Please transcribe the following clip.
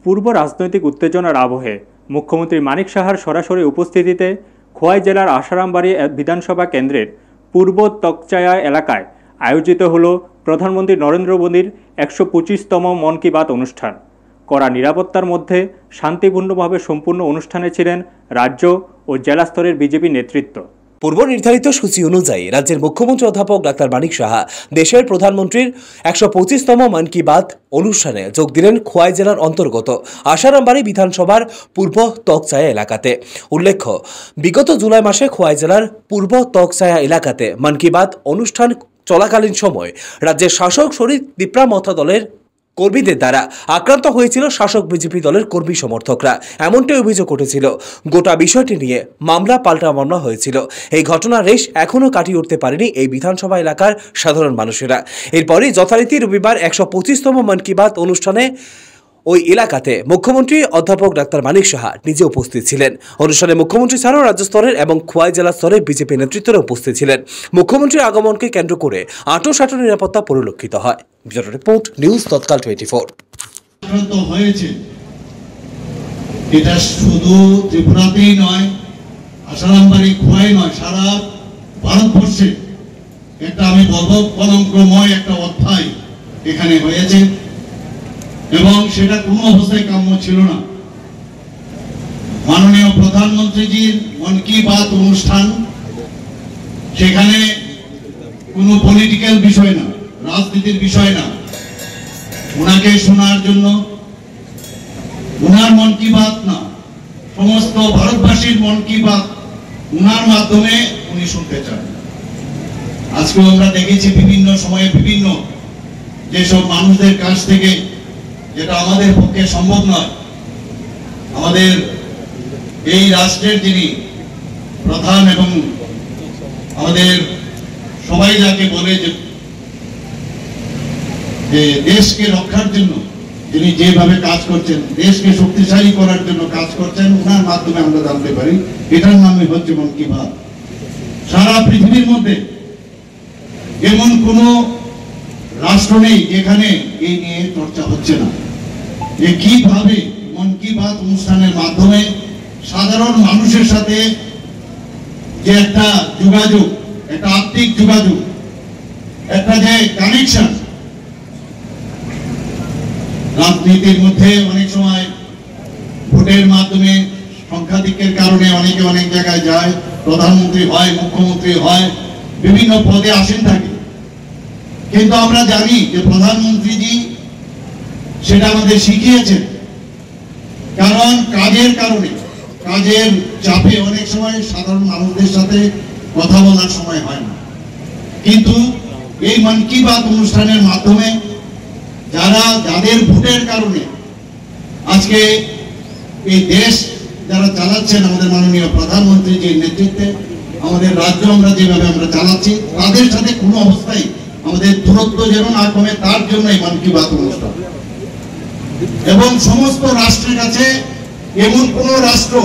পূর্ব রাজনৈতিক উত্তেজনার আবহে মুখ্যমন্ত্রী মানিক সাহার সরাসরি উপস্থিতিতে খোয়াই জেলার আশারামবাড়ি বিধানসভা কেন্দ্রের পূর্ব তকচায়া এলাকায় আয়োজিত হল প্রধানমন্ত্রী নরেন্দ্র মোদীর ১২৫তম মন কি বাত অনুষ্ঠান। কড়া নিরাপত্তার মধ্যে শান্তিপূর্ণভাবে সম্পূর্ণ অনুষ্ঠানে ছিলেন রাজ্য ও জেলা স্তরের বিজেপি নেতৃত্ব। পূর্ব নির্ধারিত সূচি অনুযায়ী রাজ্যের মুখ্যমন্ত্রী অধ্যাপক ডাক্তার মানিক সাহা দেশের প্রধানমন্ত্রীর ১২৫তম মন কি বাত অনুষ্ঠানে যোগ দিলেন খোয়াই জেলার অন্তর্গত আশারামবাড়ি বিধানসভার পূর্ব তকচায়া এলাকাতে। উল্লেখ্য, বিগত জুলাই মাসে খোয়াই জেলার পূর্ব তকচায়া এলাকাতে মন কি বাত অনুষ্ঠান চলাকালীন সময় রাজ্যের শাসক শরিক বিপ্রামথা দলের কর্মীদের দ্বারা আক্রান্ত হয়েছিল শাসক বিজেপি দলের কর্মী সমর্থকরা, এমনটাই অভিযোগ উঠেছিল। গোটা বিষয়টি নিয়ে মামলা পাল্টা মামলা হয়েছিল। এই ঘটনার রেশ এখনও কাটিয়ে উঠতে পারেনি এই বিধানসভা এলাকার সাধারণ মানুষেরা। এরপরই যথারীতি রবিবার ১২৫তম মন কি বাত অনুষ্ঠানে ওই এলাকাতে মুখ্যমন্ত্রী অধ্যাপক ডাক্তার মানিক সাহা নিজে উপস্থিত ছিলেন। অনুষ্ঠানে মুখ্যমন্ত্রী ছাড়াও রাজ্য স্তরের এবং খোয়াই জেলা স্তরে বিজেপি নেতৃত্বরা উপস্থিত ছিলেন। মুখ্যমন্ত্রীর আগমনকে কেন্দ্র করে আঁটো নিরাপত্তা পরিলক্ষিত হয়। ব্যুরো রিপোর্ট, নিউজ তৎকাল 24। হয়েছে এটা শুধু ত্রিপুরাতেই নয়, আশারামবাড়ি খোয়াই নয়, সারা ভারতবর্ষে একটা আমি বলবো কলঙ্কময় একটা অধ্যায় এখানে হয়েছে এবং সেটা কোনো অবস্থায় কাম্য ছিল না। মাননীয় প্রধানমন্ত্রীজির মন কি বাত অনুষ্ঠান, সেখানে কোনো পলিটিক্যাল বিষয় না, রাজনীতির বিষয় না, ওনাকে শোনার জন্য ওনার মন কি বাত না, সমস্ত ভারতবাসীর মন কি বাত ওনার মাধ্যমে উনি শুনতে চান। আজকে আমরা দেখেছি বিভিন্ন সময়ে বিভিন্ন যেসব মানুষদের কাছ থেকে, যেটা আমাদের পক্ষে সম্ভব নয়, আমাদের এই রাষ্ট্রের যিনি প্রধান এবং আমাদের সবাই যাকে বলে যে দেশকে রক্ষার জন্য যিনি যেভাবে কাজ করছেন, দেশকে শক্তিশালী করার জন্য কাজ করছেন, ওনার মাধ্যমে আমরা জানতে পারি। এটার নামই হচ্ছে মন কি বাত। সারা পৃথিবীর মধ্যে এমন কোন রাষ্ট্র নেই যেখানে এই নিয়ে চর্চা হচ্ছে না, যে কিভাবে মন কি বাত অনুষ্ঠানের মাধ্যমে সাধারণ মানুষের সাথে যে একটা যোগাযোগ, একটা আত্মিক যোগাযোগ, একটা যে কানেকশন। রাজনীতির মধ্যে অনেক সময় ভোটের মাধ্যমে সংখ্যাধিক্যের কারণে অনেকে অনেক জায়গায় যায়, প্রধানমন্ত্রী হয়, মুখ্যমন্ত্রী হয়, বিভিন্ন পদে আসেন থাকে, কিন্তু আমরা জানি যে প্রধানমন্ত্রীজি সেটা আমাদের শিখিয়েছেন। কারণ কাজের কারণে, কাজের চাপে অনেক সময় সাধারণ মানুষদের সাথে কথা বলার সময় হয় না, কিন্তু এই মন কি বাত অনুষ্ঠানের মাধ্যমে যাদের ভোটের কারণে আজকে এই দেশ যারা চালাচ্ছেন, আমাদের মাননীয় প্রধানমন্ত্রীজির নেতৃত্বে আমাদের রাজ্য আমরা যেভাবে আমরা চালাচ্ছি, তাদের সাথে কোনো অবস্থায় আমাদের দূরত্ব যেন না কমে, তার জন্য এই মন কি বাত অনুষ্ঠান। এবং সমস্ত রাষ্ট্রের কাছে এমন কোন রাষ্ট্র